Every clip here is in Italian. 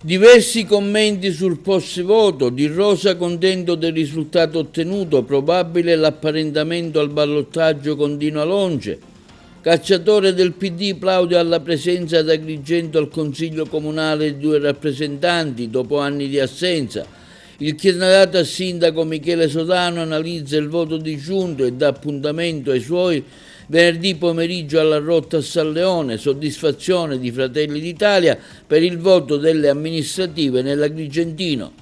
Diversi commenti sul post voto, Di Rosa contento del risultato ottenuto, probabile l'apparentamento al ballottaggio con Dino Alonge. Cacciatore del PD plaude alla presenza ad Agrigento al Consiglio Comunale di 2 rappresentanti dopo anni di assenza. Il candidato a sindaco Michele Sodano analizza il voto disgiunto e dà appuntamento ai suoi venerdì pomeriggio alla Rotta a San Leone, soddisfazione di Fratelli d'Italia per il voto delle amministrative nell'Agrigentino.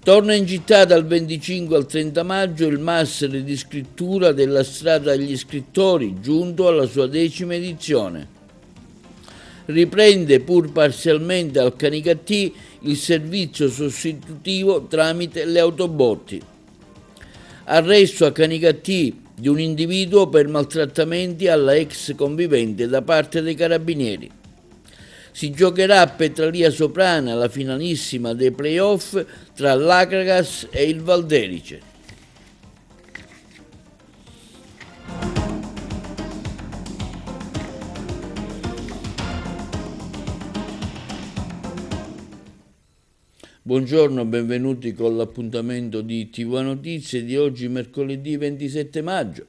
Torna in città dal 25 al 30 maggio il master di scrittura della Strada agli Scrittori, giunto alla sua 10ª edizione. Riprende pur parzialmente al Canicattì il servizio sostitutivo tramite le autobotti. Arresto a Canicattì di un individuo per maltrattamenti alla ex convivente da parte dei carabinieri. Si giocherà a Petralia Soprana la finalissima dei playoff tra l'Akragas e il Valderice. Buongiorno, benvenuti con l'appuntamento di TV Notizie di oggi, mercoledì 27 maggio.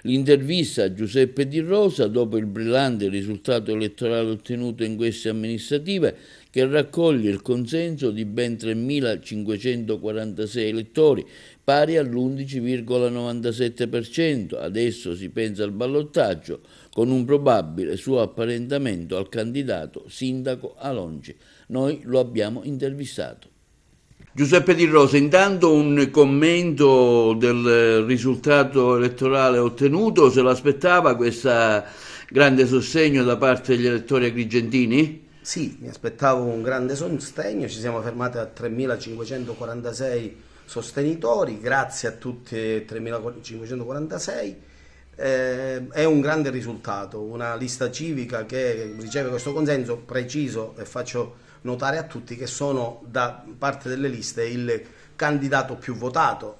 L'intervista a Giuseppe Di Rosa dopo il brillante risultato elettorale ottenuto in queste amministrative, che raccoglie il consenso di ben 3.546 elettori, pari all'11,97%. Adesso si pensa al ballottaggio con un probabile suo apparentamento al candidato sindaco Alonge. Noi lo abbiamo intervistato. Giuseppe Di Rosa, intanto un commento del risultato elettorale ottenuto, se lo aspettava questo grande sostegno da parte degli elettori agrigentini? Sì, mi aspettavo un grande sostegno, ci siamo fermati a 3.546 sostenitori, grazie a tutti 3.546. È un grande risultato, una lista civica che riceve questo consenso preciso, e faccio notare a tutti che sono da parte delle liste il candidato più votato.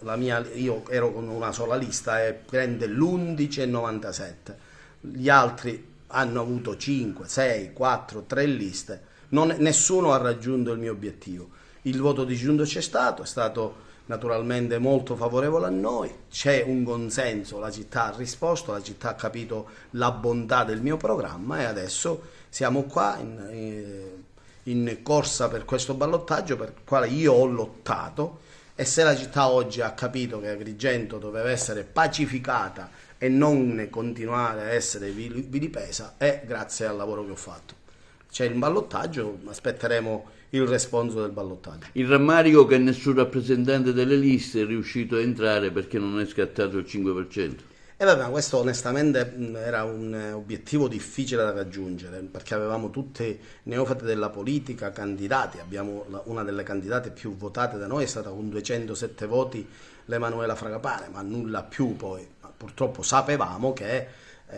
Io ero con una sola lista e prende l'11,97. Gli altri hanno avuto 5, 6, 4, 3 liste, nessuno ha raggiunto il mio obiettivo. Il voto disgiunto c'è stato, è stato naturalmente molto favorevole a noi, c'è un consenso, la città ha risposto, la città ha capito la bontà del mio programma e adesso siamo qua in corsa per questo ballottaggio per il quale io ho lottato, e se la città oggi ha capito che Agrigento doveva essere pacificata e non continuare a essere vilipesa, è grazie al lavoro che ho fatto. C'è il ballottaggio, aspetteremo il responso del ballottaggio. Il rammarico che nessun rappresentante delle liste è riuscito a entrare perché non è scattato il 5%. E vabbè, ma questo onestamente era un obiettivo difficile da raggiungere, perché avevamo tutti neofiti della politica, candidati. Abbiamo una delle candidate più votate da noi, è stata con 207 voti l'Emanuela Fragapane, ma nulla più poi. Ma purtroppo sapevamo che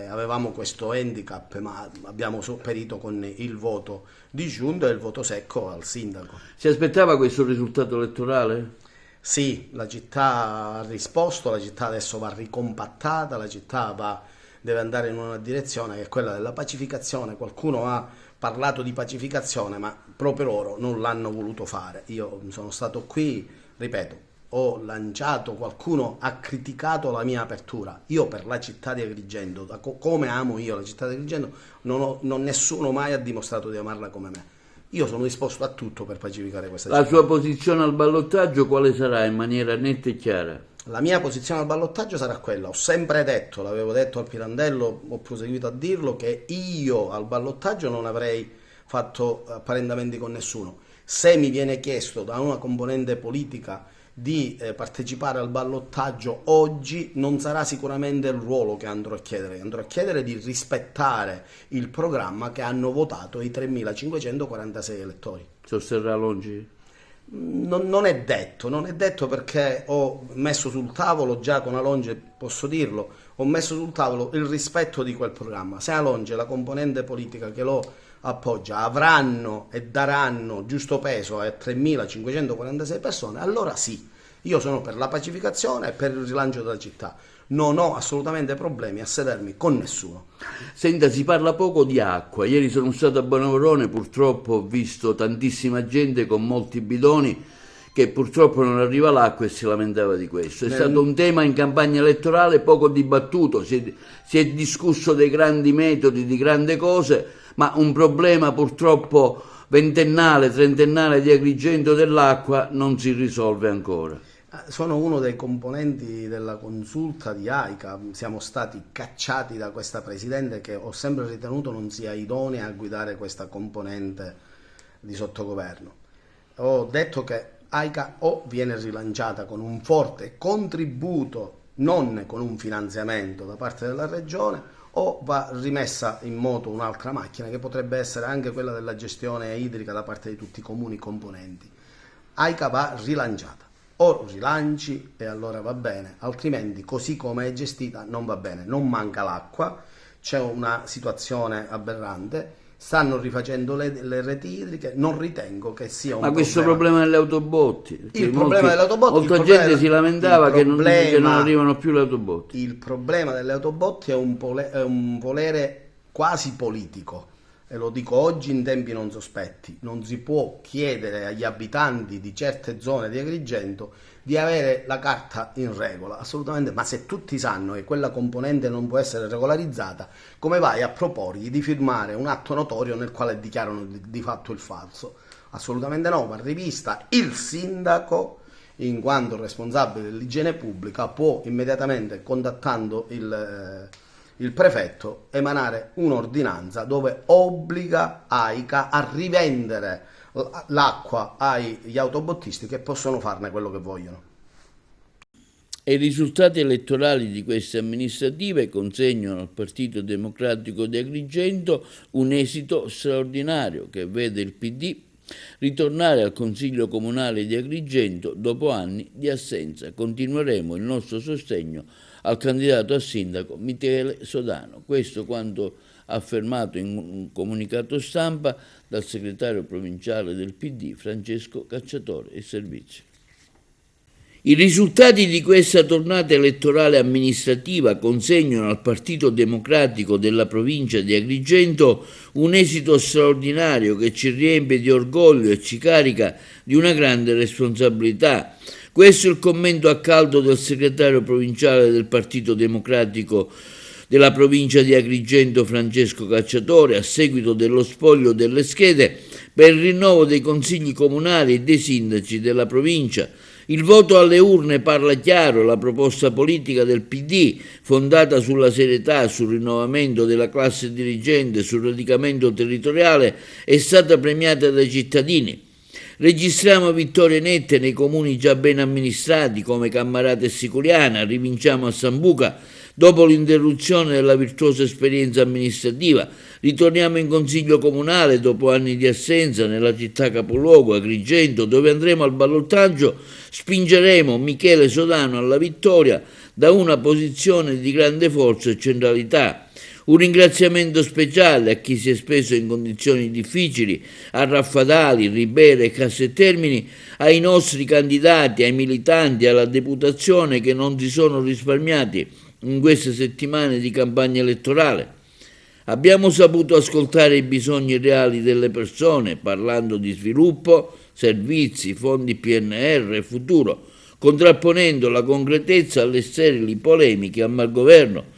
avevamo questo handicap, ma abbiamo sopperito con il voto disgiunto e il voto secco al sindaco. Si aspettava questo risultato elettorale? Sì, la città ha risposto, la città adesso va ricompattata, la città deve andare in una direzione che è quella della pacificazione. Qualcuno ha parlato di pacificazione, ma proprio loro non l'hanno voluto fare. Io sono stato qui, ripeto, ho lanciato, qualcuno ha criticato la mia apertura. Io per la città di Agrigento, come amo io la città di Agrigento, nessuno mai ha dimostrato di amarla come me. Io sono disposto a tutto per pacificare questa città. La sua posizione al ballottaggio quale sarà in maniera netta e chiara? La mia posizione al ballottaggio sarà quella, ho sempre detto, l'avevo detto al Pirandello, ho proseguito a dirlo, che io al ballottaggio non avrei fatto apparentamenti con nessuno. Se mi viene chiesto da una componente politica di partecipare al ballottaggio oggi, non sarà sicuramente il ruolo che andrò a chiedere di rispettare il programma che hanno votato i 3.546 elettori. Sosterrà Alonge? Non è detto perché ho messo sul tavolo, già con Alonge posso dirlo, ho messo sul tavolo il rispetto di quel programma. Se Alonge e la componente politica che lo appoggia avranno e daranno giusto peso a 3.546 persone, allora sì, Io sono per la pacificazione e per il rilancio della città. Non ho assolutamente problemi a sedermi con nessuno. Senta, si parla poco di acqua. Ieri sono stato a Bonavorone, purtroppo ho visto tantissima gente con molti bidoni che purtroppo non arriva l'acqua e si lamentava di questo. È stato un tema in campagna elettorale poco dibattuto, si è discusso dei grandi metodi, di grandi cose, ma un problema purtroppo ventennale, trentennale di Agrigento dell'acqua non si risolve ancora. Sono uno dei componenti della consulta di AICA, siamo stati cacciati da questa presidente che ho sempre ritenuto non sia idonea a guidare questa componente di sottogoverno. Ho detto che AICA o viene rilanciata con un forte contributo, non con un finanziamento da parte della regione, o va rimessa in moto un'altra macchina che potrebbe essere anche quella della gestione idrica da parte di tutti i comuni componenti. AICA va rilanciata. O rilanci e allora va bene, altrimenti così come è gestita non va bene, non manca l'acqua, c'è una situazione aberrante, stanno rifacendo le reti idriche, non ritengo che sia un problema. Ma questo problema delle autobotti, il problema delle autobotti, molta gente si lamentava che non arrivano più le autobotti. Il problema delle autobotti è un volere quasi politico. E lo dico oggi in tempi non sospetti, non si può chiedere agli abitanti di certe zone di Agrigento di avere la carta in regola, assolutamente, ma se tutti sanno che quella componente non può essere regolarizzata, come vai a proporgli di firmare un atto notorio nel quale dichiarano di fatto il falso? Assolutamente no, va rivista. Il sindaco, in quanto responsabile dell'igiene pubblica, può immediatamente, contattando il prefetto, emanare un'ordinanza dove obbliga AICA a rivendere l'acqua agli autobottisti che possono farne quello che vogliono. E i risultati elettorali di queste amministrative consegnano al Partito Democratico di Agrigento un esito straordinario che vede il PD ritornare al Consiglio Comunale di Agrigento dopo anni di assenza. Continueremo il nostro sostegno al candidato a sindaco Michele Sodano. Questo quanto affermato in un comunicato stampa dal segretario provinciale del PD Francesco Cacciatore e Servizi. I risultati di questa tornata elettorale amministrativa consegnano al Partito Democratico della provincia di Agrigento un esito straordinario che ci riempie di orgoglio e ci carica di una grande responsabilità. Questo è il commento a caldo del segretario provinciale del Partito Democratico della provincia di Agrigento Francesco Cacciatore a seguito dello spoglio delle schede per il rinnovo dei consigli comunali e dei sindaci della provincia. Il voto alle urne parla chiaro, la proposta politica del PD, fondata sulla serietà, sul rinnovamento della classe dirigente, sul radicamento territoriale, è stata premiata dai cittadini. Registriamo vittorie nette nei comuni già ben amministrati come Cammarate e Siculiana, rivinciamo a Sambuca dopo l'interruzione della virtuosa esperienza amministrativa, ritorniamo in Consiglio Comunale dopo anni di assenza nella città capoluogo Agrigento dove andremo al ballottaggio, spingeremo Michele Sodano alla vittoria da una posizione di grande forza e centralità. Un ringraziamento speciale a chi si è speso in condizioni difficili, a Raffadali, Ribera e Cassetermini, ai nostri candidati, ai militanti, alla deputazione che non si sono risparmiati in queste settimane di campagna elettorale. Abbiamo saputo ascoltare i bisogni reali delle persone, parlando di sviluppo, servizi, fondi PNR e futuro, contrapponendo la concretezza alle sterili polemiche a malgoverno.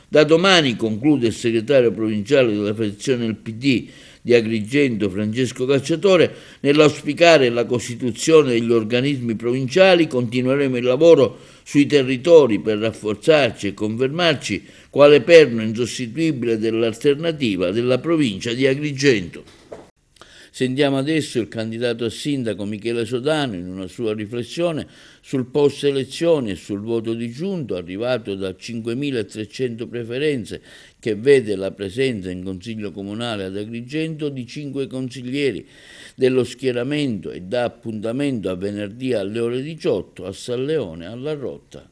Da domani, conclude il segretario provinciale della frazione del PD di Agrigento Francesco Cacciatore, nell'auspicare la costituzione degli organismi provinciali, continueremo il lavoro sui territori per rafforzarci e confermarci quale perno insostituibile dell'alternativa della provincia di Agrigento. Sentiamo adesso il candidato a sindaco Michele Sodano in una sua riflessione sul post elezioni e sul voto disgiunto arrivato da 5.300 preferenze che vede la presenza in Consiglio Comunale ad Agrigento di 5 consiglieri dello schieramento e dà appuntamento a venerdì alle ore 18 a San Leone alla Rotta.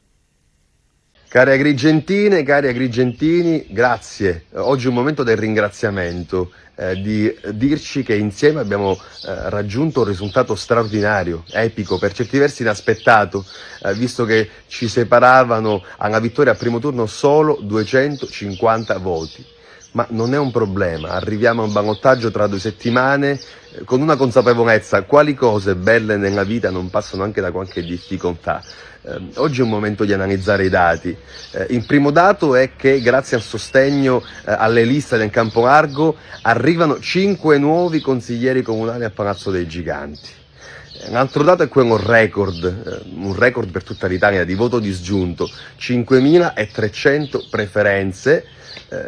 Cari agrigentine, cari agrigentini, grazie. Oggi è un momento del ringraziamento. di dirci che insieme abbiamo raggiunto un risultato straordinario, epico, per certi versi inaspettato, visto che ci separavano alla vittoria al primo turno solo 250 voti. Ma non è un problema, arriviamo a un ballottaggio tra 2 settimane con una consapevolezza: quali cose belle nella vita non passano anche da qualche difficoltà. Oggi è un momento di analizzare i dati. Il primo dato è che grazie al sostegno alle liste del Campo Largo arrivano 5 nuovi consiglieri comunali a Palazzo dei Giganti. L'altro dato è quello record, un record per tutta l'Italia di voto disgiunto, 5.300 preferenze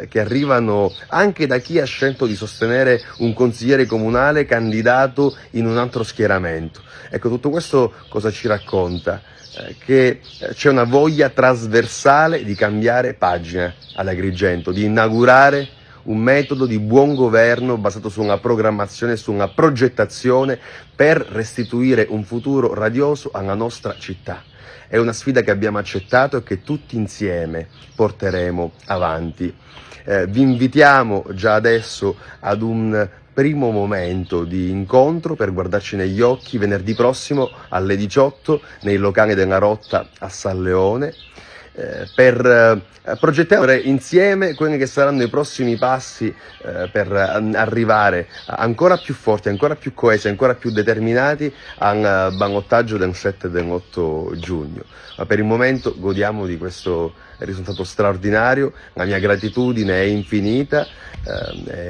che arrivano anche da chi ha scelto di sostenere un consigliere comunale candidato in un altro schieramento. Ecco, tutto questo cosa ci racconta? Che c'è una voglia trasversale di cambiare pagina ad Agrigento, di inaugurare un metodo di buon governo basato su una programmazione, su una progettazione per restituire un futuro radioso alla nostra città. È una sfida che abbiamo accettato e che tutti insieme porteremo avanti. Vi invitiamo già adesso ad un primo momento di incontro per guardarci negli occhi venerdì prossimo alle 18 nei locali della Rotta a San Leone, per progettare insieme quelli che saranno i prossimi passi per arrivare ancora più forti, ancora più coesi, ancora più determinati al ballottaggio del 7 e dell'8 giugno. Ma per il momento godiamo di questo risultato straordinario, la mia gratitudine è infinita,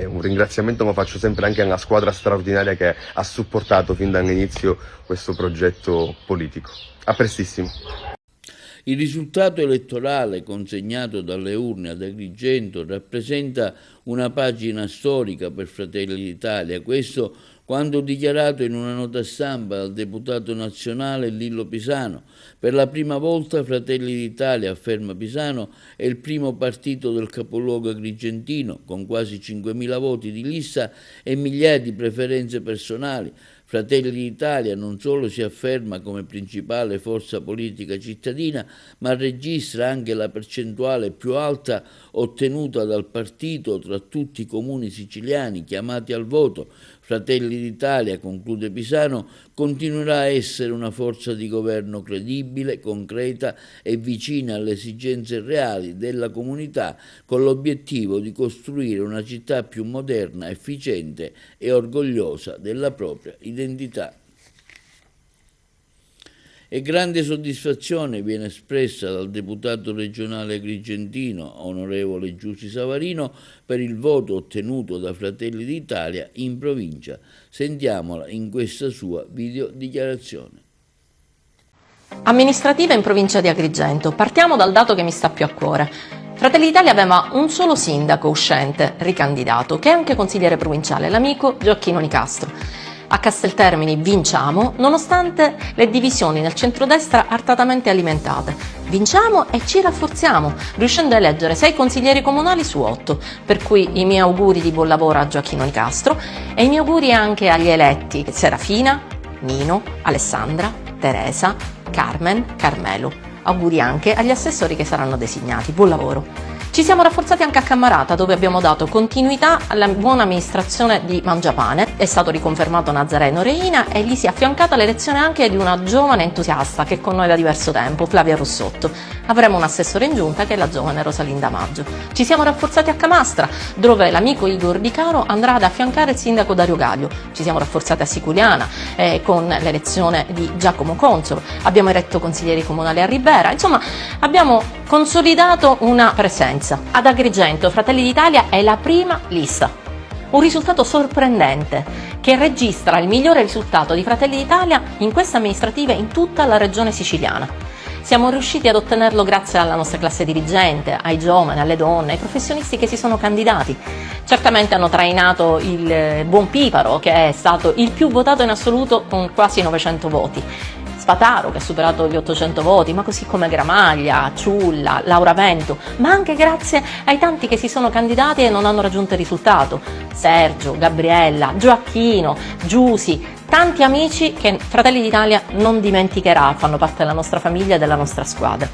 un ringraziamento lo faccio sempre anche alla squadra straordinaria che ha supportato fin dall'inizio questo progetto politico. A prestissimo. Il risultato elettorale consegnato dalle urne ad Agrigento rappresenta una pagina storica per Fratelli d'Italia. Questo quando dichiarato in una nota stampa dal deputato nazionale Lillo Pisano. Per la prima volta Fratelli d'Italia, afferma Pisano, è il primo partito del capoluogo agrigentino, con quasi 5.000 voti di lista e migliaia di preferenze personali. Fratelli d'Italia non solo si afferma come principale forza politica cittadina, ma registra anche la percentuale più alta ottenuta dal partito tra tutti i comuni siciliani chiamati al voto. Fratelli d'Italia, conclude Pisano, continuerà a essere una forza di governo credibile, concreta e vicina alle esigenze reali della comunità, con l'obiettivo di costruire una città più moderna, efficiente e orgogliosa della propria identità. E grande soddisfazione viene espressa dal deputato regionale agrigentino, onorevole Giussi Savarino, per il voto ottenuto da Fratelli d'Italia in provincia. Sentiamola in questa sua videodichiarazione. Amministrativa in provincia di Agrigento. Partiamo dal dato che mi sta più a cuore. Fratelli d'Italia aveva un solo sindaco uscente, ricandidato, che è anche consigliere provinciale, l'amico Gioacchino Nicastro. A Casteltermini vinciamo nonostante le divisioni nel centrodestra artatamente alimentate. Vinciamo e ci rafforziamo, riuscendo a eleggere 6 consiglieri comunali su 8, per cui i miei auguri di buon lavoro a Gioacchino Nicastro e i miei auguri anche agli eletti Serafina, Nino, Alessandra, Teresa, Carmen, Carmelo. Auguri anche agli assessori che saranno designati. Buon lavoro! Ci siamo rafforzati anche a Cammarata, dove abbiamo dato continuità alla buona amministrazione di Mangiapane. È stato riconfermato Nazareno Reina e gli si è affiancata l'elezione anche di una giovane entusiasta che è con noi da diverso tempo, Flavia Russotto. Avremo un assessore in giunta che è la giovane Rosalinda Maggio. Ci siamo rafforzati a Camastra, dove l'amico Igor Di Caro andrà ad affiancare il sindaco Dario Gaglio. Ci siamo rafforzati a Siculiana con l'elezione di Giacomo Consolo. Abbiamo eletto consiglieri comunali a Ribera. Insomma, abbiamo consolidato una presenza. Ad Agrigento Fratelli d'Italia è la prima lista. Un risultato sorprendente che registra il migliore risultato di Fratelli d'Italia in queste amministrative in tutta la regione siciliana. Siamo riusciti ad ottenerlo grazie alla nostra classe dirigente, ai giovani, alle donne, ai professionisti che si sono candidati. Certamente hanno trainato il buon Piparo, che è stato il più votato in assoluto con quasi 900 voti. Spataro, che ha superato gli 800 voti, ma così come Gramaglia, Ciulla, Laura Vento, ma anche grazie ai tanti che si sono candidati e non hanno raggiunto il risultato. Sergio, Gabriella, Gioacchino, Giusi, tanti amici che Fratelli d'Italia non dimenticherà, fanno parte della nostra famiglia e della nostra squadra.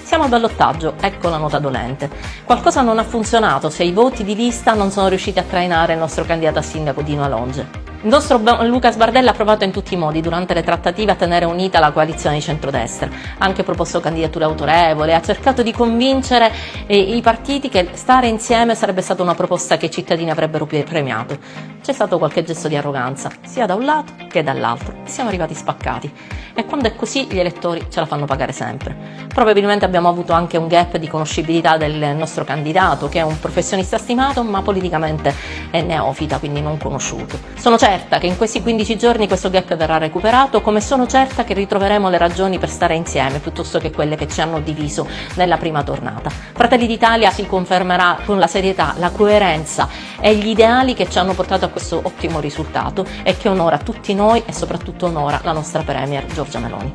Siamo al ballottaggio, ecco la nota dolente. Qualcosa non ha funzionato se i voti di lista non sono riusciti a trainare il nostro candidato a sindaco Dino Alonge. Il nostro Luca Sbardella ha provato in tutti i modi durante le trattative a tenere unita la coalizione di centrodestra, ha anche proposto candidature autorevoli, ha cercato di convincere i partiti che stare insieme sarebbe stata una proposta che i cittadini avrebbero premiato. C'è stato qualche gesto di arroganza, sia da un lato che dall'altro, e siamo arrivati spaccati. E quando è così gli elettori ce la fanno pagare sempre. Probabilmente abbiamo avuto anche un gap di conoscibilità del nostro candidato, che è un professionista stimato ma politicamente è neofita, quindi non conosciuto. Sono certa che in questi 15 giorni questo gap verrà recuperato, come sono certa che ritroveremo le ragioni per stare insieme piuttosto che quelle che ci hanno diviso nella prima tornata. Fratelli d'Italia si confermerà con la serietà, la coerenza e gli ideali che ci hanno portato a questo ottimo risultato e che onora tutti noi e soprattutto onora la nostra Premier Giorgia Meloni.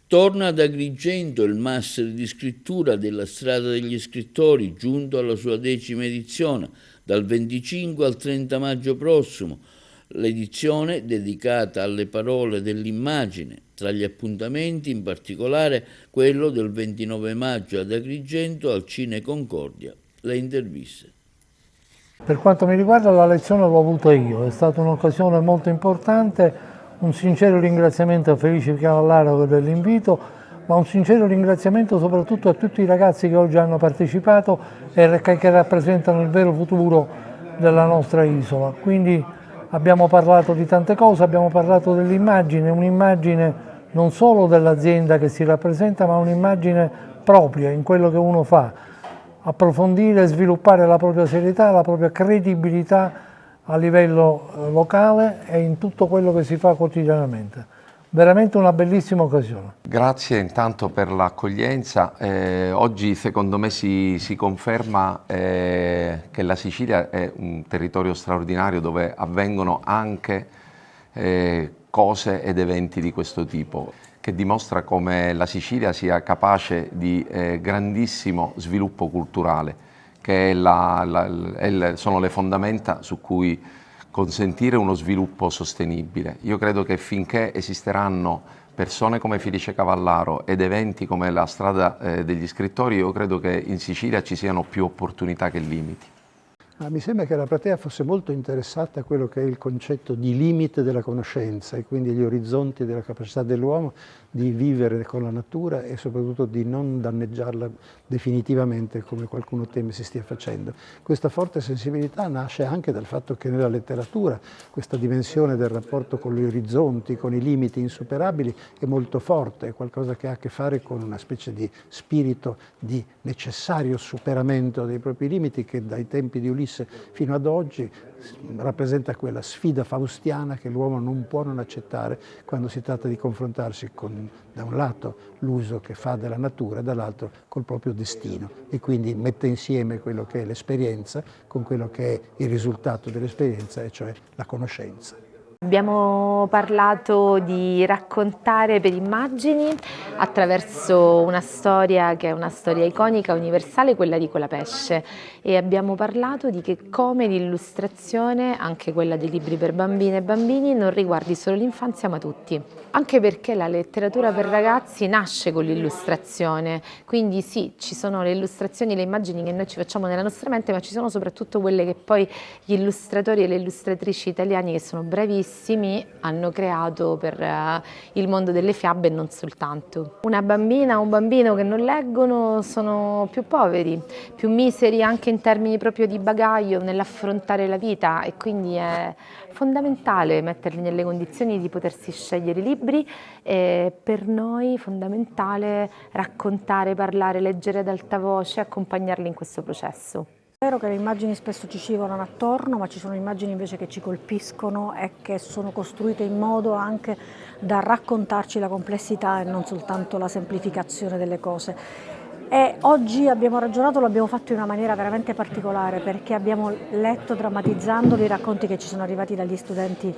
Torna ad Agrigento il master di scrittura della Strada degli Scrittori, giunto alla sua 10ª edizione, dal 25 al 30 maggio prossimo. L'edizione dedicata alle parole dell'immagine, tra gli appuntamenti in particolare quello del 29 maggio ad Agrigento al Cine Concordia. Le interviste. Per quanto mi riguarda la lezione l'ho avuta io, è stata un'occasione molto importante, un sincero ringraziamento a Felice Cavallaro dell'invito, ma un sincero ringraziamento soprattutto a tutti i ragazzi che oggi hanno partecipato e che rappresentano il vero futuro della nostra isola. Quindi abbiamo parlato di tante cose, abbiamo parlato dell'immagine, un'immagine non solo dell'azienda che si rappresenta, ma un'immagine propria in quello che uno fa. Approfondire e sviluppare la propria serietà, la propria credibilità a livello locale e in tutto quello che si fa quotidianamente. Veramente una bellissima occasione. Grazie intanto per l'accoglienza. Oggi secondo me si conferma che la Sicilia è un territorio straordinario dove avvengono anche cose ed eventi di questo tipo, che dimostra come la Sicilia sia capace di grandissimo sviluppo culturale, che sono le fondamenta su cui consentire uno sviluppo sostenibile. Io credo che finché esisteranno persone come Felice Cavallaro ed eventi come la Strada degli Scrittori, io credo che in Sicilia ci siano più opportunità che limiti. Mi sembra che la platea fosse molto interessata a quello che è il concetto di limite della conoscenza e quindi gli orizzonti della capacità dell'uomo di vivere con la natura e soprattutto di non danneggiarla definitivamente come qualcuno teme si stia facendo. Questa forte sensibilità nasce anche dal fatto che nella letteratura questa dimensione del rapporto con gli orizzonti, con i limiti insuperabili è molto forte, è qualcosa che ha a che fare con una specie di spirito di necessario superamento dei propri limiti che dai tempi di Ulisse fino ad oggi rappresenta quella sfida faustiana che l'uomo non può non accettare quando si tratta di confrontarsi con, da un lato, l'uso che fa della natura e dall'altro col proprio destino e quindi mette insieme quello che è l'esperienza con quello che è il risultato dell'esperienza, e cioè la conoscenza. Abbiamo parlato di raccontare per immagini attraverso una storia che è una storia iconica, universale, quella di Colapesce, e abbiamo parlato di che come l'illustrazione, anche quella dei libri per bambine e bambini, non riguardi solo l'infanzia ma tutti. Anche perché la letteratura per ragazzi nasce con l'illustrazione, quindi sì, ci sono le illustrazioni, le immagini che noi ci facciamo nella nostra mente, ma ci sono soprattutto quelle che poi gli illustratori e le illustratrici italiani, che sono bravissimi, hanno creato per il mondo delle fiabe e non soltanto. Una bambina o un bambino che non leggono sono più poveri, più miseri anche in termini proprio di bagaglio nell'affrontare la vita, e quindi è fondamentale metterli nelle condizioni di potersi scegliere i libri, e per noi è fondamentale raccontare, parlare, leggere ad alta voce, accompagnarli in questo processo. È vero che le immagini spesso ci scivolano attorno, ma ci sono immagini invece che ci colpiscono e che sono costruite in modo anche da raccontarci la complessità e non soltanto la semplificazione delle cose. E oggi abbiamo ragionato, lo abbiamo fatto in una maniera veramente particolare, perché abbiamo letto, drammatizzandoli, i racconti che ci sono arrivati dagli studenti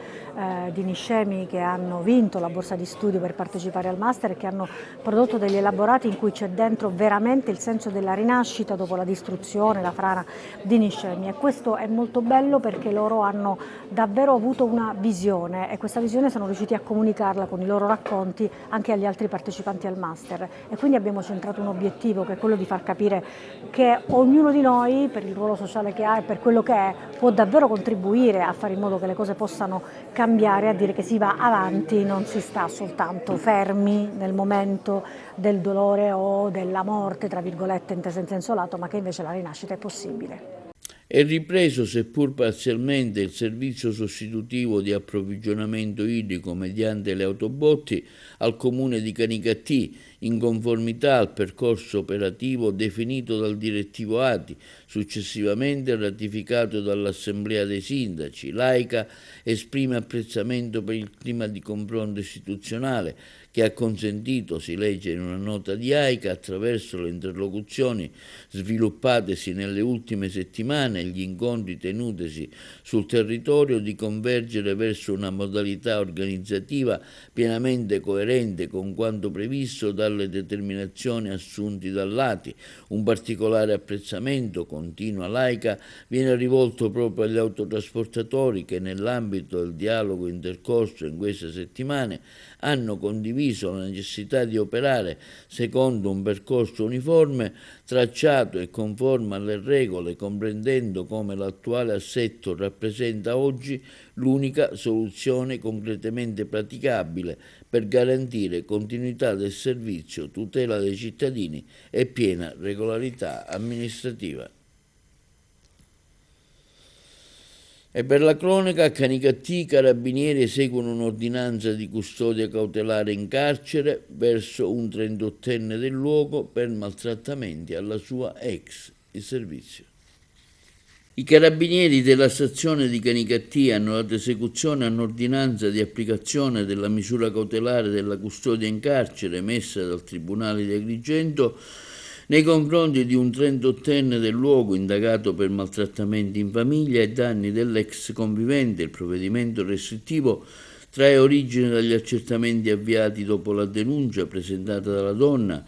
di Niscemi che hanno vinto la borsa di studio per partecipare al master e che hanno prodotto degli elaborati in cui c'è dentro veramente il senso della rinascita dopo la distruzione, la frana di Niscemi, e questo è molto bello perché loro hanno davvero avuto una visione e questa visione sono riusciti a comunicarla con i loro racconti anche agli altri partecipanti al master, e quindi abbiamo centrato un obiettivo che è quello di far capire che ognuno di noi, per il ruolo sociale che ha e per quello che è, può davvero contribuire a fare in modo che le cose possano cambiare, a dire che si va avanti, non si sta soltanto fermi nel momento del dolore o della morte, tra virgolette, in senso lato, ma che invece la rinascita è possibile. È ripreso, seppur parzialmente, il servizio sostitutivo di approvvigionamento idrico mediante le autobotti al comune di Canicattì, in conformità al percorso operativo definito dal direttivo ATI, successivamente ratificato dall'Assemblea dei Sindaci. L'AICA esprime apprezzamento per il clima di confronto istituzionale che ha consentito, si legge in una nota di AICA, attraverso le interlocuzioni sviluppatesi nelle ultime settimane e gli incontri tenutesi sul territorio, di convergere verso una modalità organizzativa pienamente coerente con quanto previsto dalle determinazioni assunte dall'ATI. Un particolare apprezzamento, continua l'AICA, viene rivolto proprio agli autotrasportatori che, nell'ambito del dialogo intercorso in queste settimane, hanno condiviso la necessità di operare secondo un percorso uniforme, tracciato e conforme alle regole, comprendendo come l'attuale assetto rappresenta oggi l'unica soluzione concretamente praticabile per garantire continuità del servizio, tutela dei cittadini e piena regolarità amministrativa. E per la cronaca, a Canicattì i carabinieri eseguono un'ordinanza di custodia cautelare in carcere verso un 38enne del luogo per maltrattamenti alla sua ex di servizio. I carabinieri della stazione di Canicattì hanno dato esecuzione a un'ordinanza di applicazione della misura cautelare della custodia in carcere emessa dal Tribunale di Agrigento nei confronti di un 38enne del luogo indagato per maltrattamenti in famiglia e danni dell'ex convivente. Il provvedimento restrittivo trae origine dagli accertamenti avviati dopo la denuncia presentata dalla donna,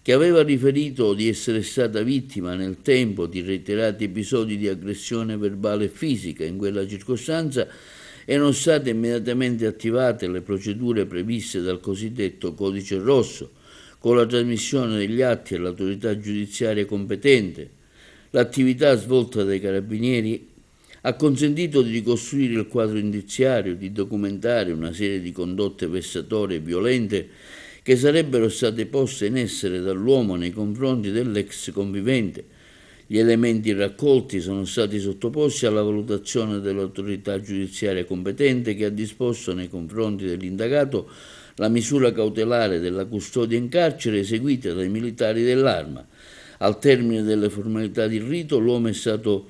che aveva riferito di essere stata vittima nel tempo di reiterati episodi di aggressione verbale e fisica. In quella circostanza erano state immediatamente attivate le procedure previste dal cosiddetto Codice Rosso, con la trasmissione degli atti all'autorità giudiziaria competente. L'attività svolta dai carabinieri ha consentito di ricostruire il quadro indiziario, di documentare una serie di condotte vessatorie e violente che sarebbero state poste in essere dall'uomo nei confronti dell'ex convivente. Gli elementi raccolti sono stati sottoposti alla valutazione dell'autorità giudiziaria competente, che ha disposto nei confronti dell'indagato la misura cautelare della custodia in carcere eseguita dai militari dell'Arma. Al termine delle formalità di rito, l'uomo è stato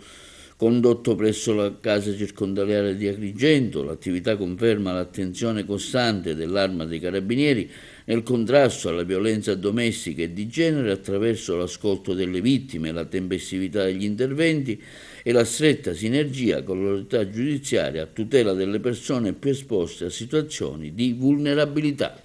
condotto presso la casa circondariale di Agrigento. L'attività conferma l'attenzione costante dell'Arma dei Carabinieri nel contrasto alla violenza domestica e di genere attraverso l'ascolto delle vittime, la tempestività degli interventi e la stretta sinergia con l'autorità giudiziaria a tutela delle persone più esposte a situazioni di vulnerabilità.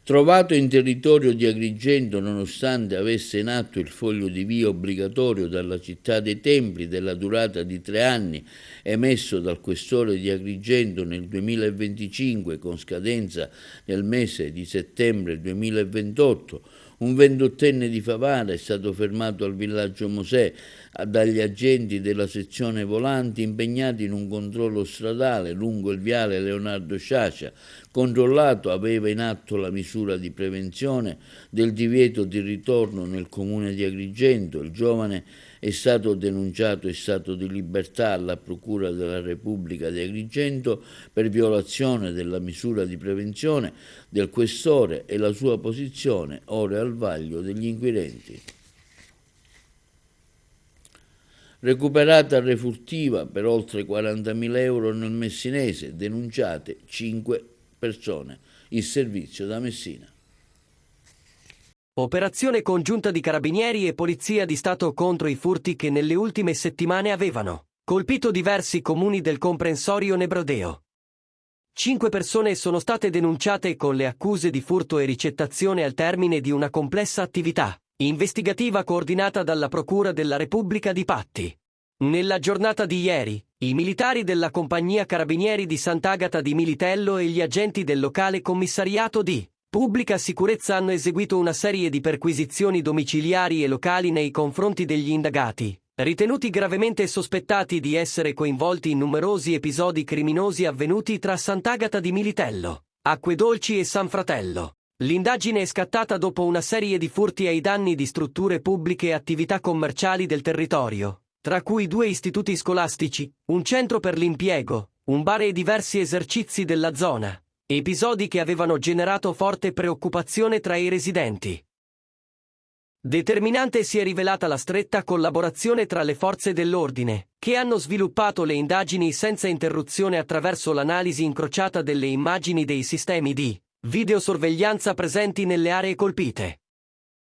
Trovato in territorio di Agrigento, nonostante avesse in atto il foglio di via obbligatorio dalla città dei Templi della durata di 3 anni, emesso dal questore di Agrigento nel 2025 con scadenza nel mese di settembre 2028, un 28enne di Favara è stato fermato al villaggio Mosè dagli agenti della sezione volanti impegnati in un controllo stradale lungo il viale Leonardo Sciascia. Controllato, aveva in atto la misura di prevenzione del divieto di ritorno nel comune di Agrigento. Il giovane è stato denunciato in stato di libertà alla Procura della Repubblica di Agrigento per violazione della misura di prevenzione del questore e la sua posizione ora al vaglio degli inquirenti. Recuperata refurtiva per oltre 40.000 euro nel Messinese, denunciate 5 persone. Il servizio da Messina. Operazione congiunta di Carabinieri e Polizia di Stato contro i furti che nelle ultime settimane avevano colpito diversi comuni del comprensorio Nebrodeo. 5 persone sono state denunciate con le accuse di furto e ricettazione al termine di una complessa attività investigativa coordinata dalla Procura della Repubblica di Patti. Nella giornata di ieri, i militari della Compagnia Carabinieri di Sant'Agata di Militello e gli agenti del locale commissariato di Pubblica Sicurezza hanno eseguito una serie di perquisizioni domiciliari e locali nei confronti degli indagati, ritenuti gravemente sospettati di essere coinvolti in numerosi episodi criminosi avvenuti tra Sant'Agata di Militello, Acquedolci e San Fratello. L'indagine è scattata dopo una serie di furti ai danni di strutture pubbliche e attività commerciali del territorio, tra cui 2 istituti scolastici, un centro per l'impiego, un bar e diversi esercizi della zona. Episodi che avevano generato forte preoccupazione tra i residenti. Determinante si è rivelata la stretta collaborazione tra le forze dell'ordine, che hanno sviluppato le indagini senza interruzione attraverso l'analisi incrociata delle immagini dei sistemi di videosorveglianza presenti nelle aree colpite.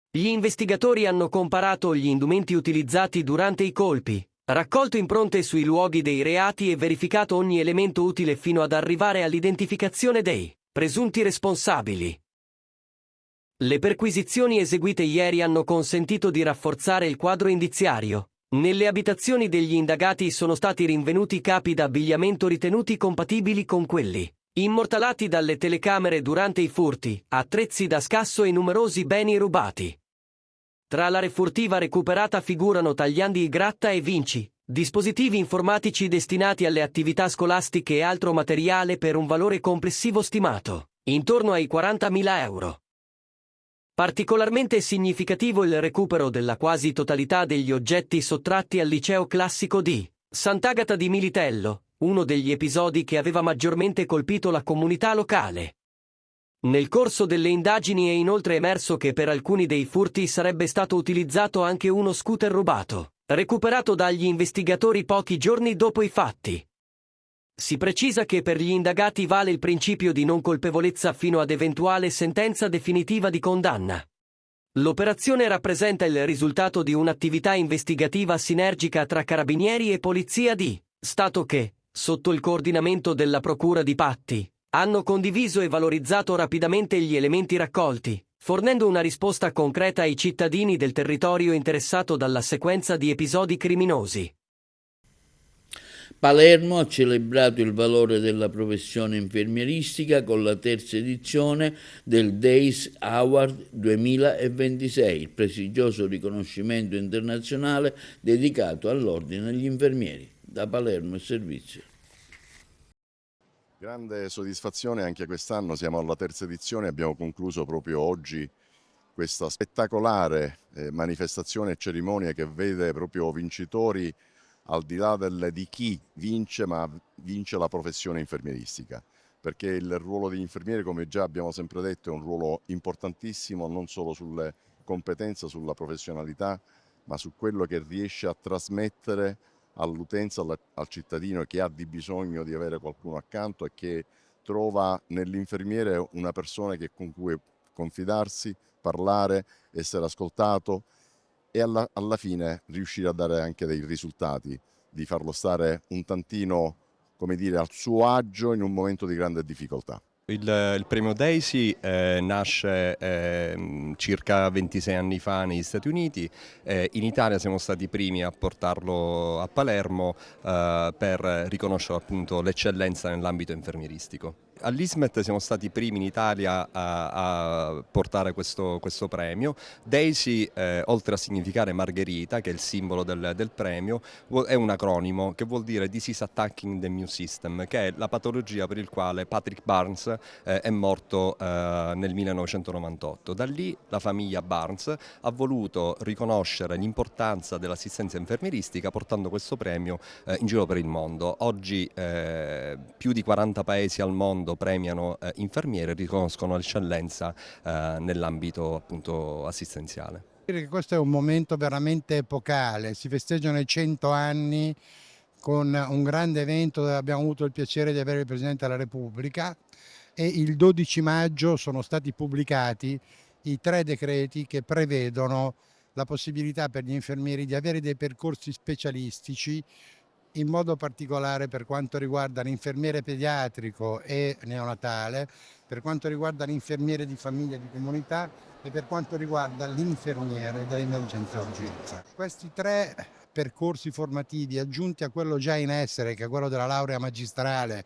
Gli investigatori hanno comparato gli indumenti utilizzati durante i colpi, raccolto impronte sui luoghi dei reati e verificato ogni elemento utile fino ad arrivare all'identificazione dei presunti responsabili. Le perquisizioni eseguite ieri hanno consentito di rafforzare il quadro indiziario. Nelle abitazioni degli indagati sono stati rinvenuti capi d'abbigliamento ritenuti compatibili con quelli immortalati dalle telecamere durante i furti, attrezzi da scasso e numerosi beni rubati. Tra la refurtiva recuperata figurano tagliandi gratta e vinci, dispositivi informatici destinati alle attività scolastiche e altro materiale per un valore complessivo stimato intorno ai 40.000 euro. Particolarmente significativo il recupero della quasi totalità degli oggetti sottratti al liceo classico di Sant'Agata di Militello, uno degli episodi che aveva maggiormente colpito la comunità locale. Nel corso delle indagini è inoltre emerso che per alcuni dei furti sarebbe stato utilizzato anche uno scooter rubato, recuperato dagli investigatori pochi giorni dopo i fatti. Si precisa che per gli indagati vale il principio di non colpevolezza fino ad eventuale sentenza definitiva di condanna. L'operazione rappresenta il risultato di un'attività investigativa sinergica tra Carabinieri e Polizia di Stato che, sotto il coordinamento della Procura di Patti, hanno condiviso e valorizzato rapidamente gli elementi raccolti, fornendo una risposta concreta ai cittadini del territorio interessato dalla sequenza di episodi criminosi. Palermo ha celebrato il valore della professione infermieristica con la terza edizione del Days Award 2026, il prestigioso riconoscimento internazionale dedicato all'ordine degli infermieri. Da Palermo il servizio. Grande soddisfazione anche quest'anno, siamo alla terza edizione, abbiamo concluso proprio oggi questa spettacolare manifestazione e cerimonia che vede proprio vincitori al di là di chi vince, ma vince la professione infermieristica, perché il ruolo degli infermieri, come già abbiamo sempre detto, è un ruolo importantissimo non solo sulle competenze, sulla professionalità, ma su quello che riesce a trasmettere all'utenza, al cittadino che ha di bisogno di avere qualcuno accanto e che trova nell'infermiere una persona con cui confidarsi, parlare, essere ascoltato e alla fine riuscire a dare anche dei risultati, di farlo stare un tantino, come dire, al suo agio in un momento di grande difficoltà. Il premio Daisy nasce circa 26 anni fa negli Stati Uniti, in Italia siamo stati i primi a portarlo a Palermo per riconoscere appunto l'eccellenza nell'ambito infermieristico. All'Ismet siamo stati i primi in Italia a portare questo premio. Daisy, oltre a significare Margherita, che è il simbolo del premio, è un acronimo che vuol dire Disease Attacking the Immune System, che è la patologia per il quale Patrick Barnes è morto nel 1998. Da lì la famiglia Barnes ha voluto riconoscere l'importanza dell'assistenza infermieristica portando questo premio in giro per il mondo. Oggi più di 40 paesi al mondo premiano infermieri e riconoscono l'eccellenza nell'ambito appunto assistenziale. Questo è un momento veramente epocale, si festeggiano i 100 anni con un grande evento dove abbiamo avuto il piacere di avere il Presidente della Repubblica e il 12 maggio sono stati pubblicati i 3 decreti che prevedono la possibilità per gli infermieri di avere dei percorsi specialistici, in modo particolare per quanto riguarda l'infermiere pediatrico e neonatale, per quanto riguarda l'infermiere di famiglia e di comunità e per quanto riguarda l'infermiere dell'emergenza urgenza. Questi 3 percorsi formativi, aggiunti a quello già in essere, che è quello della laurea magistrale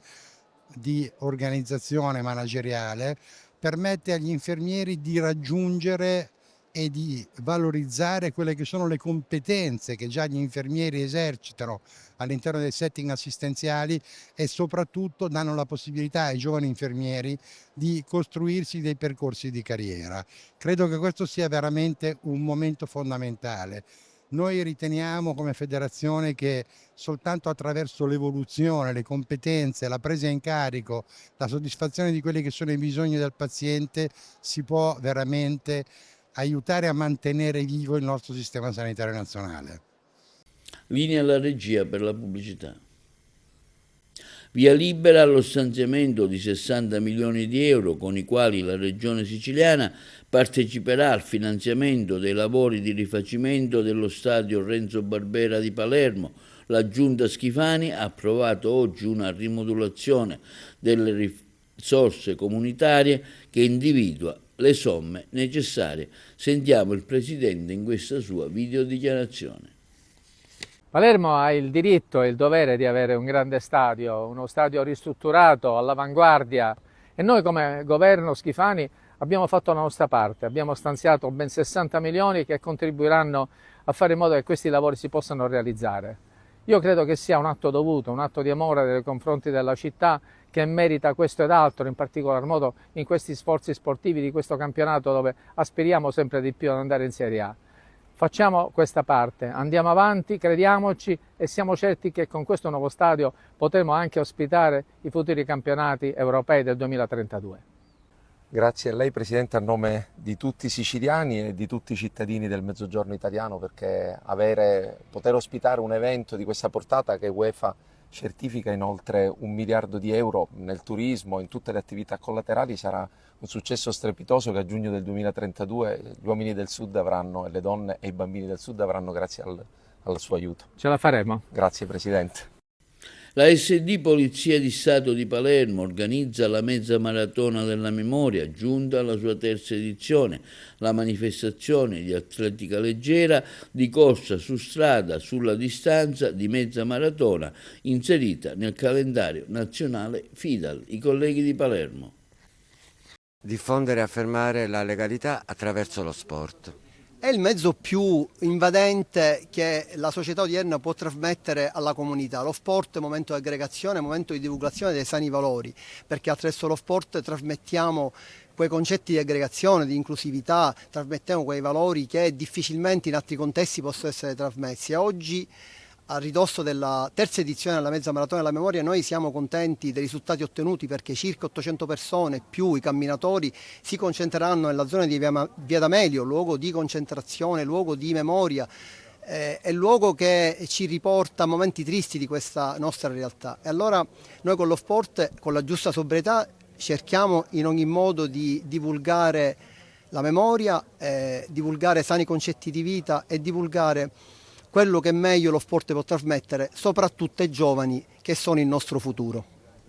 di organizzazione manageriale, permette agli infermieri di raggiungere e di valorizzare quelle che sono le competenze che già gli infermieri esercitano all'interno dei setting assistenziali e soprattutto danno la possibilità ai giovani infermieri di costruirsi dei percorsi di carriera. Credo che questo sia veramente un momento fondamentale. Noi riteniamo come federazione che soltanto attraverso l'evoluzione, le competenze, la presa in carico, la soddisfazione di quelli che sono i bisogni del paziente si può veramente aiutare a mantenere vivo il nostro sistema sanitario nazionale. Linea alla regia per la pubblicità. Via libera allo stanziamento di 60 milioni di euro con i quali la Regione Siciliana parteciperà al finanziamento dei lavori di rifacimento dello stadio Renzo Barbera di Palermo. La Giunta Schifani ha approvato oggi una rimodulazione delle risorse comunitarie che individua le somme necessarie. Sentiamo il Presidente in questa sua videodichiarazione. Palermo ha il diritto e il dovere di avere un grande stadio, uno stadio ristrutturato, all'avanguardia, e noi come governo Schifani abbiamo fatto la nostra parte, abbiamo stanziato ben 60 milioni che contribuiranno a fare in modo che questi lavori si possano realizzare. Io credo che sia un atto dovuto, un atto di amore nei confronti della città che merita questo ed altro, in particolar modo in questi sforzi sportivi di questo campionato dove aspiriamo sempre di più ad andare in Serie A. Facciamo questa parte, andiamo avanti, crediamoci e siamo certi che con questo nuovo stadio potremo anche ospitare i futuri campionati europei del 2032. Grazie a lei Presidente a nome di tutti i siciliani e di tutti i cittadini del Mezzogiorno italiano, perché poter ospitare un evento di questa portata che UEFA certifica in oltre 1 miliardo di euro nel turismo, in tutte le attività collaterali, sarà un successo strepitoso che a giugno del 2032 gli uomini del Sud avranno, e le donne e i bambini del Sud avranno grazie al suo aiuto. Ce la faremo. Grazie Presidente. La SD Polizia di Stato di Palermo organizza la mezza maratona della memoria, giunta alla sua terza edizione, la manifestazione di atletica leggera di corsa su strada sulla distanza di mezza maratona inserita nel calendario nazionale FIDAL. I colleghi di Palermo. Diffondere e affermare la legalità attraverso lo sport. È il mezzo più invadente che la società odierna può trasmettere alla comunità. Lo sport è momento di aggregazione, momento di divulgazione dei sani valori, perché attraverso lo sport trasmettiamo quei concetti di aggregazione, di inclusività, trasmettiamo quei valori che difficilmente in altri contesti possono essere trasmessi. E oggi, a ridosso della terza edizione della mezza maratona della memoria, noi siamo contenti dei risultati ottenuti, perché circa 800 persone più i camminatori si concentreranno nella zona di Via D'Amelio, luogo di concentrazione, luogo di memoria, è il luogo che ci riporta a momenti tristi di questa nostra realtà. E allora noi con lo sport, con la giusta sobrietà, cerchiamo in ogni modo di divulgare la memoria, divulgare sani concetti di vita e divulgare quello che meglio lo sport può trasmettere, soprattutto ai giovani che sono il nostro futuro.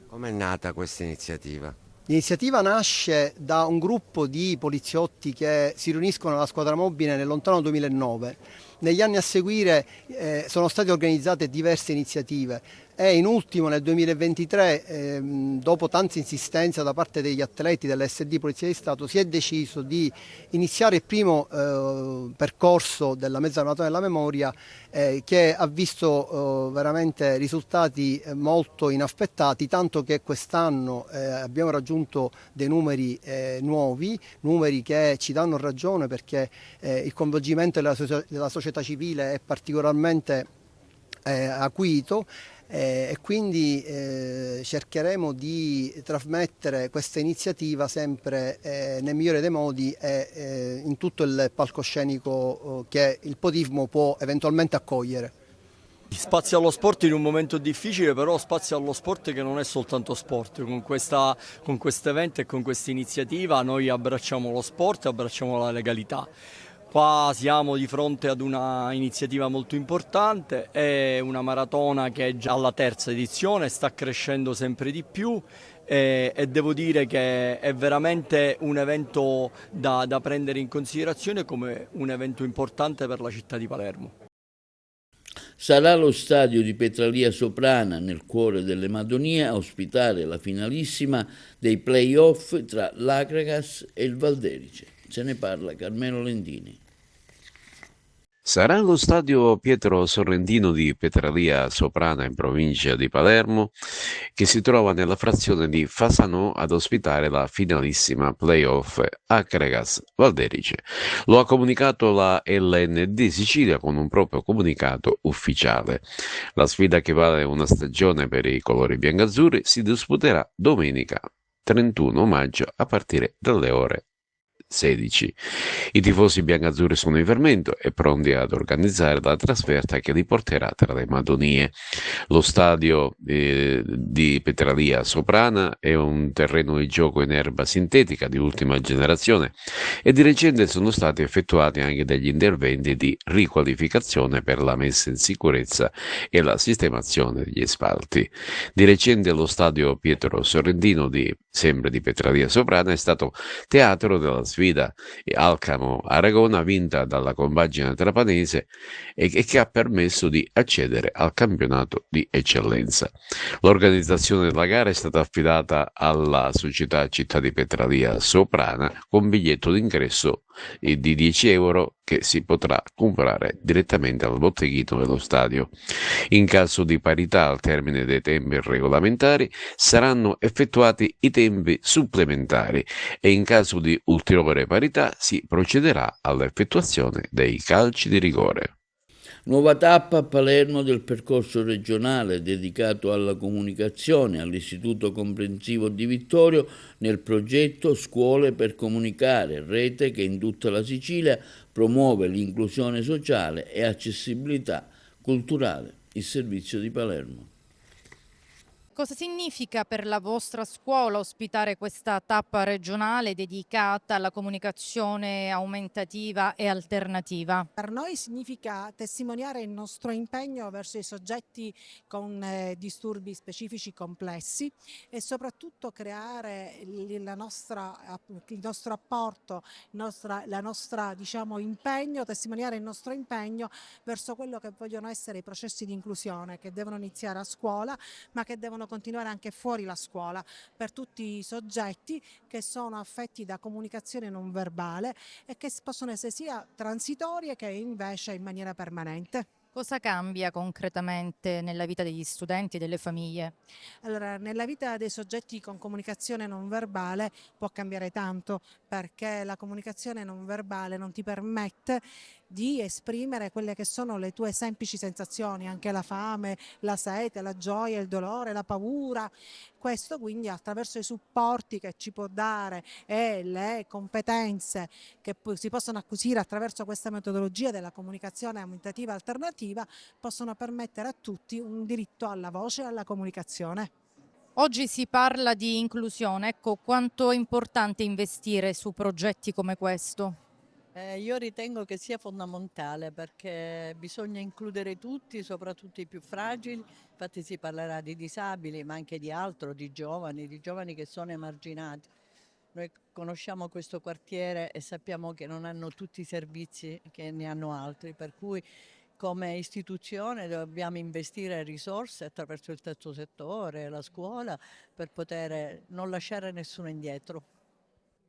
Com'è nata questa iniziativa? L'iniziativa nasce da un gruppo di poliziotti che si riuniscono alla squadra mobile nel lontano 2009. Negli anni a seguire sono state organizzate diverse iniziative e in ultimo nel 2023, dopo tante insistenze da parte degli atleti dell'SD Polizia di Stato, si è deciso di iniziare il primo percorso della mezza maratona della memoria, che ha visto veramente risultati molto inaspettati, tanto che quest'anno abbiamo raggiunto dei numeri nuovi, numeri che ci danno ragione, perché il coinvolgimento della società civile è particolarmente acuito. E quindi cercheremo di trasmettere questa iniziativa sempre nel migliore dei modi e in tutto il palcoscenico che il podismo può eventualmente accogliere. Spazio allo sport in un momento difficile, però spazio allo sport che non è soltanto sport. Con questo evento e con questa iniziativa noi abbracciamo lo sport e abbracciamo la legalità. Qua siamo di fronte ad una iniziativa molto importante, è una maratona che è già alla terza edizione, sta crescendo sempre di più e devo dire che è veramente un evento da prendere in considerazione come un evento importante per la città di Palermo. Sarà lo stadio di Petralia Soprana, nel cuore delle Madonie, a ospitare la finalissima dei play-off tra l'Akragas e il Valderice. Se ne parla Carmelo Lendini. Sarà lo stadio Pietro Sorrentino di Petralia Soprana in provincia di Palermo, che si trova nella frazione di Fasanò ad ospitare la finalissima playoff Akragas Valderice. Lo ha comunicato la LND Sicilia con un proprio comunicato ufficiale. La sfida, che vale una stagione per i colori biancazzurri, si disputerà domenica 31 maggio a partire dalle ore 16. I tifosi biancazzurri sono in fermento e pronti ad organizzare la trasferta che li porterà tra le Madonie. Lo stadio di Petralia Soprana è un terreno di gioco in erba sintetica di ultima generazione e di recente sono stati effettuati anche degli interventi di riqualificazione per la messa in sicurezza e la sistemazione degli spalti. Di recente lo stadio Pietro Sorrentino sempre di Petralia Soprana è stato teatro della sfida Alcamo-Aragona vinta dalla compagine trapanese e che ha permesso di accedere al campionato di eccellenza. L'organizzazione della gara è stata affidata alla società Città di Petralia Soprana con biglietto d'ingresso di 10 euro che si potrà comprare direttamente al botteghino dello stadio. In caso di parità al termine dei tempi regolamentari saranno effettuati i tempi supplementari e in caso di ulteriore parità si procederà all'effettuazione dei calci di rigore. Nuova tappa a Palermo del percorso regionale dedicato alla comunicazione all'Istituto Comprensivo di Vittorio nel progetto Scuole per Comunicare, rete che in tutta la Sicilia promuove l'inclusione sociale e accessibilità culturale. Il servizio di Palermo. Cosa significa per la vostra scuola ospitare questa tappa regionale dedicata alla comunicazione aumentativa e alternativa? Per noi significa testimoniare il nostro impegno verso i soggetti con disturbi specifici complessi e soprattutto creare il nostro apporto, impegno, testimoniare il nostro impegno verso quello che vogliono essere i processi di inclusione che devono iniziare a scuola ma che devono continuare anche fuori la scuola per tutti i soggetti che sono affetti da comunicazione non verbale e che possono essere sia transitorie che invece in maniera permanente. Cosa cambia concretamente nella vita degli studenti e delle famiglie? Allora, nella vita dei soggetti con comunicazione non verbale può cambiare tanto perché la comunicazione non verbale non ti permette di esprimere quelle che sono le tue semplici sensazioni, anche la fame, la sete, la gioia, il dolore, la paura. Questo quindi attraverso i supporti che ci può dare e le competenze che si possono acquisire attraverso questa metodologia della comunicazione aumentativa alternativa possono permettere a tutti un diritto alla voce e alla comunicazione. Oggi si parla di inclusione, ecco quanto è importante investire su progetti come questo. Io ritengo che sia fondamentale perché bisogna includere tutti, soprattutto i più fragili, infatti si parlerà di disabili ma anche di altro, di giovani che sono emarginati. Noi conosciamo questo quartiere e sappiamo che non hanno tutti i servizi che ne hanno altri, per cui come istituzione dobbiamo investire risorse attraverso il terzo settore, la scuola, per poter non lasciare nessuno indietro.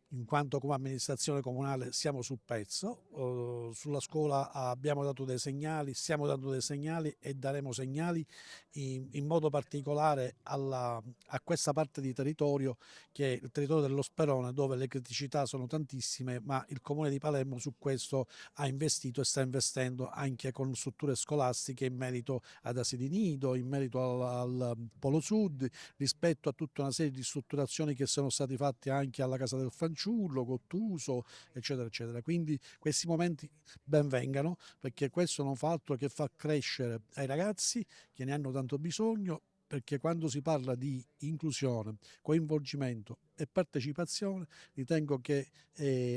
In quanto come amministrazione comunale siamo sul pezzo, sulla scuola abbiamo dato dei segnali, stiamo dando dei segnali e daremo segnali in modo particolare a questa parte di territorio che è il territorio dello Sperone, dove le criticità sono tantissime, ma il Comune di Palermo su questo ha investito e sta investendo anche con strutture scolastiche in merito ad asili nido, in merito al Polo Sud, rispetto a tutta una serie di strutturazioni che sono stati fatte anche alla Casa del Francese fanciullo, Cottuso, eccetera, eccetera. Quindi questi momenti ben vengano, perché questo non fa altro che far crescere ai ragazzi che ne hanno tanto bisogno, perché quando si parla di inclusione, coinvolgimento e partecipazione, ritengo che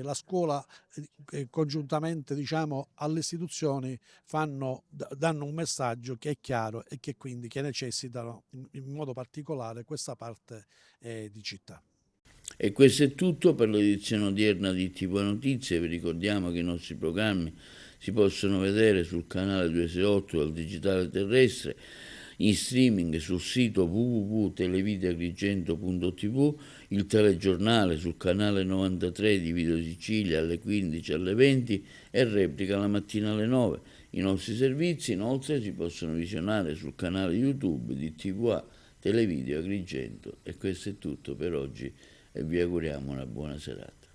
la scuola congiuntamente, diciamo, alle istituzioni danno un messaggio che è chiaro e che quindi necessitano in modo particolare questa parte di città. E questo è tutto per l'edizione odierna di TV Notizie. Vi ricordiamo che i nostri programmi si possono vedere sul canale 268 del digitale terrestre, in streaming sul sito www.televideagrigento.tv, il telegiornale sul canale 93 di Video Sicilia alle 15 alle 20 e replica la mattina alle 9. I nostri servizi inoltre si possono visionare sul canale YouTube di TVA Televideo Agrigento. E questo è tutto per oggi e vi auguriamo una buona serata.